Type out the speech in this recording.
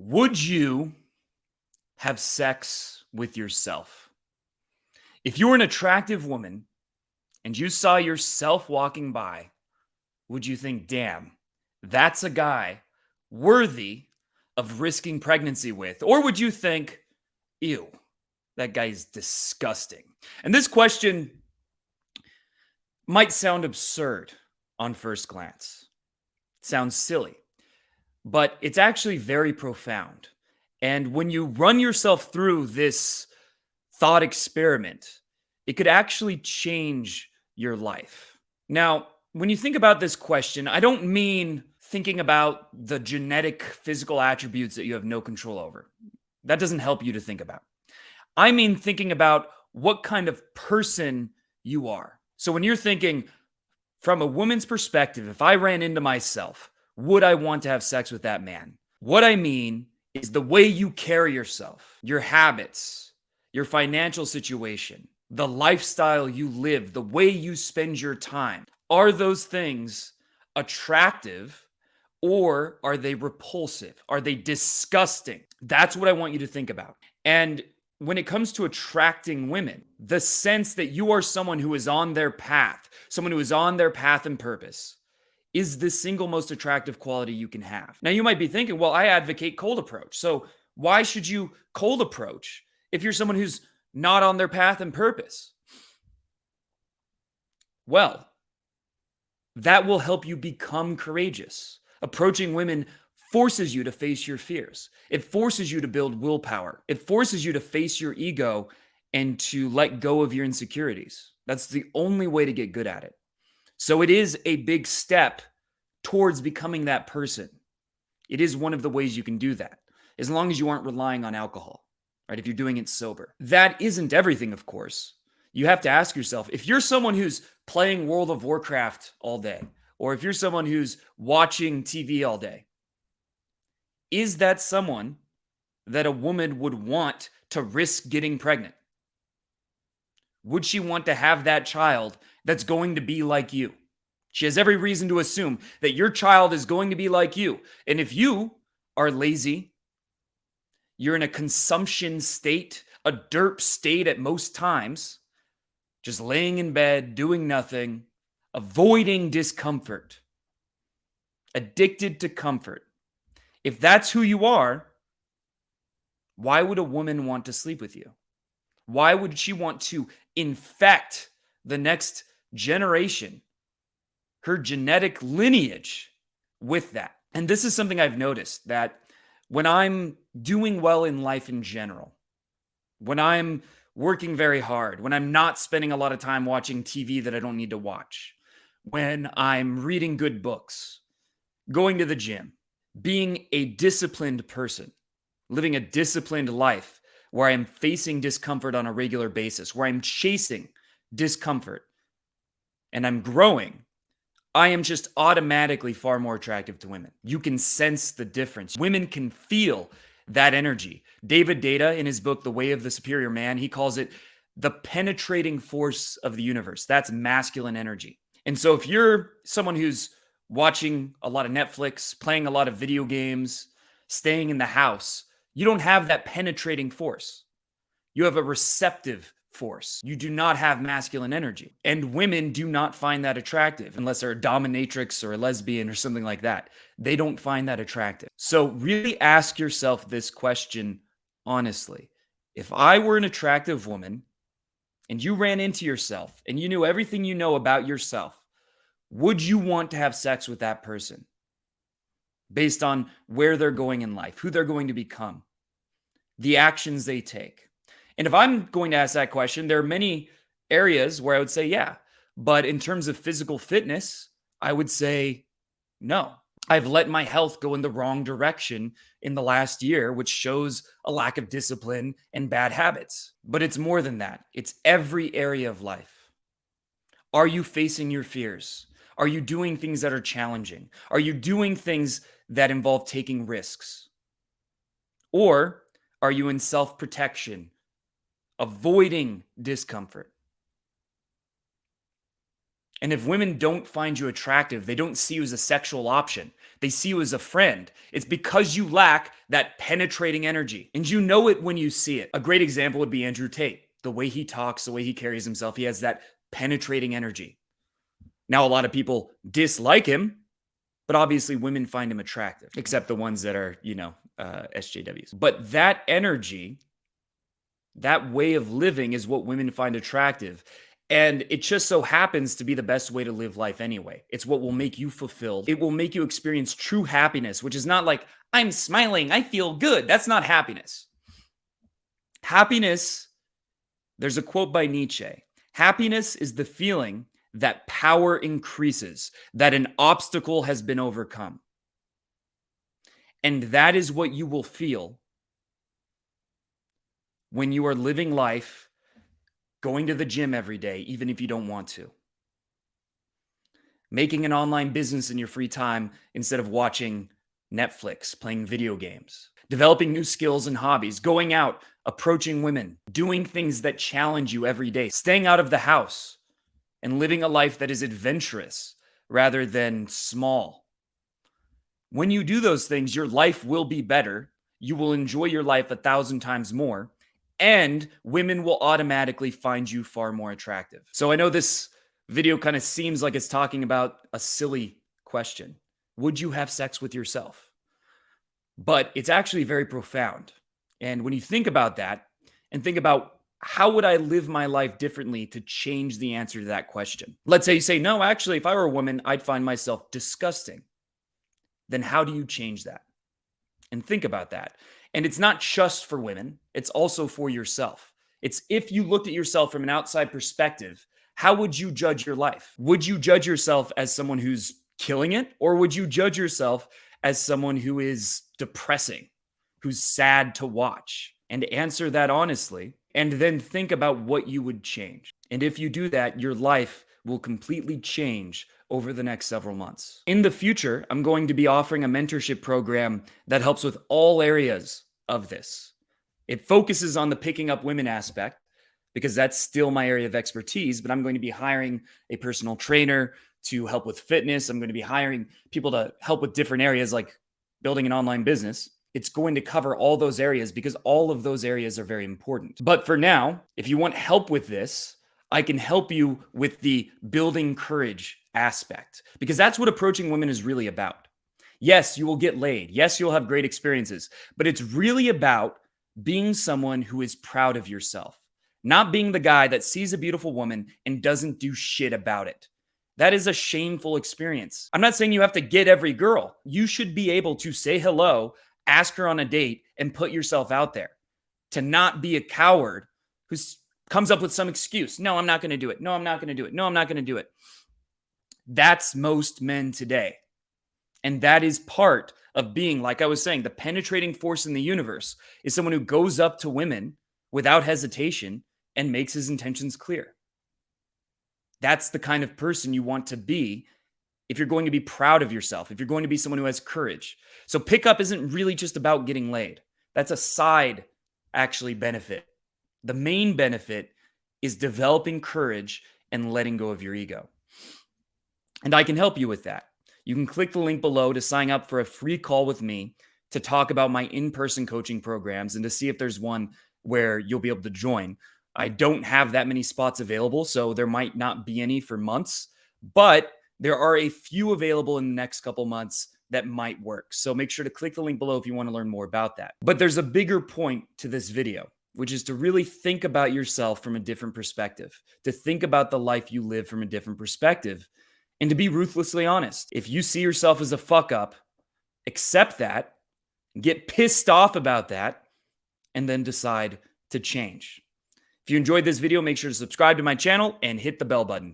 Would you have sex with yourself? If you were an attractive woman and you saw yourself walking by, would you think, damn, that's a guy worthy of risking pregnancy with? Or would you think, ew, that guy's disgusting? And this question might sound absurd on first glance. It sounds silly, but it's actually very profound. And when you run yourself through this thought experiment, it could actually change your life. Now, when you think about this question, I don't mean thinking about the genetic physical attributes that you have no control over. That doesn't help you to think about. I mean thinking about what kind of person you are. So when you're thinking from a woman's perspective, if I ran into myself, would I want to have sex with that man? What I mean is the way you carry yourself, your habits, your financial situation, the lifestyle you live, the way you spend your time. Are those things attractive or are they repulsive? Are they disgusting? That's what I want you to think about. And when it comes to attracting women, the sense that you are someone who is on their path, someone who is on their path and purpose, is the single most attractive quality you can have. Now, you might be thinking, well, I advocate cold approach. So why should you cold approach if you're someone who's not on their path and purpose? Well, that will help you become courageous. Approaching women forces you to face your fears. It forces you to build willpower. It forces you to face your ego and to let go of your insecurities. That's the only way to get good at it. So it is a big step towards becoming that person. It is one of the ways you can do that, as long as you aren't relying on alcohol, right? If you're doing it sober. That isn't everything, of course. You have to ask yourself, if you're someone who's playing World of Warcraft all day, or if you're someone who's watching TV all day, is that someone that a woman would want to risk getting pregnant? Would she want to have that child that's going to be like you? She has every reason to assume that your child is going to be like you. And if you are lazy, you're in a consumption state, a derp state at most times, just laying in bed, doing nothing, avoiding discomfort, addicted to comfort. If that's who you are, why would a woman want to sleep with you? Why would she want to infect the next generation, her genetic lineage, with that? And this is something I've noticed, that when I'm doing well in life in general, when I'm working very hard, when I'm not spending a lot of time watching TV that I don't need to watch, when I'm reading good books, going to the gym, being a disciplined person, living a disciplined life where I'm facing discomfort on a regular basis, where I'm chasing discomfort and I'm growing, I am just automatically far more attractive to women. You can sense the difference. Women can feel that energy. David Data, in his book, The Way of the Superior Man, he calls it the penetrating force of the universe. That's masculine energy. And so if you're someone who's watching a lot of Netflix, playing a lot of video games, staying in the house, you don't have that penetrating force. You have a receptive force. You do not have masculine energy. And women do not find that attractive unless they're a dominatrix or a lesbian or something like that. They don't find that attractive. So really ask yourself this question honestly. If I were an attractive woman and you ran into yourself and you knew everything you know about yourself, would you want to have sex with that person based on where they're going in life, who they're going to become, the actions they take? And if I'm going to ask that question, there are many areas where I would say, yeah. But in terms of physical fitness, I would say no. I've let my health go in the wrong direction in the last year, which shows a lack of discipline and bad habits. But it's more than that. It's every area of life. Are you facing your fears? Are you doing things that are challenging? Are you doing things that involve taking risks? Or are you in self-protection, avoiding discomfort? And if women don't find you attractive, they don't see you as a sexual option. They see you as a friend. It's because you lack that penetrating energy. And you know it when you see it. A great example would be Andrew Tate. The way he talks, the way he carries himself, he has that penetrating energy. Now, a lot of people dislike him, but obviously women find him attractive, except the ones that are, SJWs. But that energy, that way of living is what women find attractive. And it just so happens to be the best way to live life anyway. It's what will make you fulfilled. It will make you experience true happiness, which is not like, I'm smiling, I feel good. That's not happiness. Happiness, there's a quote by Nietzsche. Happiness is the feeling that power increases, that an obstacle has been overcome. And that is what you will feel when you are living life, going to the gym every day, even if you don't want to. Making an online business in your free time instead of watching Netflix, playing video games. Developing new skills and hobbies, going out, approaching women, doing things that challenge you every day, staying out of the house, and living a life that is adventurous rather than small. When you do those things, your life will be better. You will enjoy your life 1,000 times more, and women will automatically find you far more attractive. So I know this video kind of seems like it's talking about a silly question. Would you have sex with yourself? But it's actually very profound. And when you think about that and think about how would I live my life differently to change the answer to that question? Let's say you say, no, actually, if I were a woman, I'd find myself disgusting. Then how do you change that? And think about that. And it's not just for women, it's also for yourself. It's if you looked at yourself from an outside perspective, how would you judge your life? Would you judge yourself as someone who's killing it? Or would you judge yourself as someone who is depressing, who's sad to watch? And answer that honestly. And then think about what you would change. And if you do that, your life will completely change over the next several months. In the future, I'm going to be offering a mentorship program that helps with all areas of this. It focuses on the picking up women aspect because that's still my area of expertise, but I'm going to be hiring a personal trainer to help with fitness. I'm going to be hiring people to help with different areas like building an online business. It's going to cover all those areas because all of those areas are very important. But for now, if you want help with this, I can help you with the building courage aspect because that's what approaching women is really about. Yes, you will get laid. Yes, you'll have great experiences, but it's really about being someone who is proud of yourself, not being the guy that sees a beautiful woman and doesn't do shit about it. That is a shameful experience. I'm not saying you have to get every girl. You should be able to say hello, ask her on a date, and put yourself out there. To not be a coward who comes up with some excuse. No, I'm not going to do it. No, I'm not going to do it. No, I'm not going to do it. That's most men today. And that is part of being, like I was saying, the penetrating force in the universe is someone who goes up to women without hesitation and makes his intentions clear. That's the kind of person you want to be if you're going to be proud of yourself, if you're going to be someone who has courage. So pickup isn't really just about getting laid. That's a side, actually, benefit. The main benefit is developing courage and letting go of your ego. And I can help you with that. You can click the link below to sign up for a free call with me to talk about my in-person coaching programs and to see if there's one where you'll be able to join. I don't have that many spots available, so there might not be any for months, but there are a few available in the next couple months that might work. So make sure to click the link below if you want to learn more about that. But there's a bigger point to this video, which is to really think about yourself from a different perspective, to think about the life you live from a different perspective, and to be ruthlessly honest. If you see yourself as a fuck up, accept that, get pissed off about that, and then decide to change. If you enjoyed this video, make sure to subscribe to my channel and hit the bell button.